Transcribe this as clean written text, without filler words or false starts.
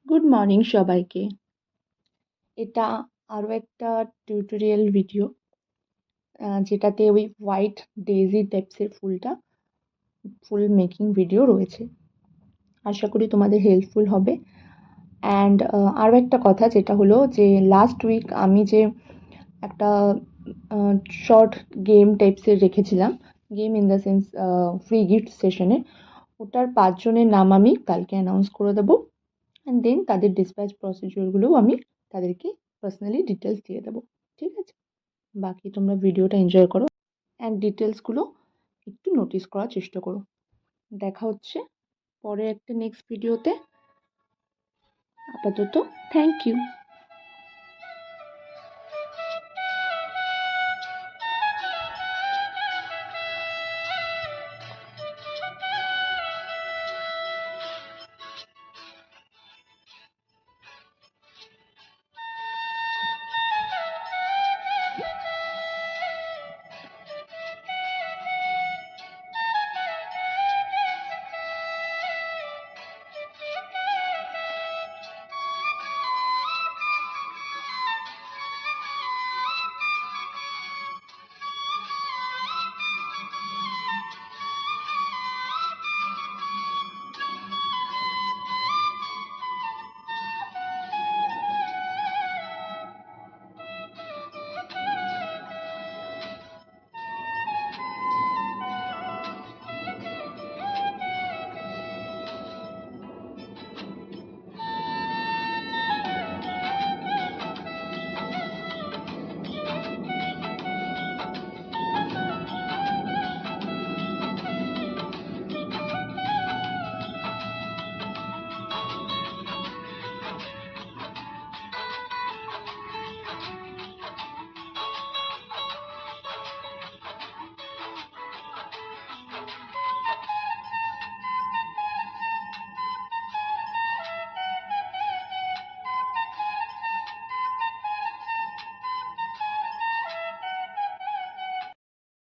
Good morning সবাইকে। এটা আরও একটা টিউটোরিয়াল ভিডিও, যেটাতে ওই হোয়াইট ডেইজি টাইপসের ফুল মেকিং ভিডিও রয়েছে। আশা করি তোমাদের হেল্পফুল হবে। অ্যান্ড আরও একটা কথা, যেটা হলো যে লাস্ট উইক আমি যে একটা শর্ট গেম টাইপসের রেখেছিলাম, game in the sense free gift সেশনে, ওটার 5 জনের নাম আমি কালকে অ্যানাউন্স করে দেবো। অ্যান্ড দেন তাদের ডিসপ্যাচ প্রসিডিওরগুলোও আমি তাদেরকে পার্সোনালি ডিটেলস দিয়ে দেবো। ঠিক আছে? বাকি তোমরা ভিডিওটা এনজয় করো অ্যান্ড ডিটেলসগুলো একটু নোটিস করার চেষ্টা করো। দেখা হচ্ছে পরে একটা নেক্সট ভিডিওতে। আপাতত থ্যাংক ইউ।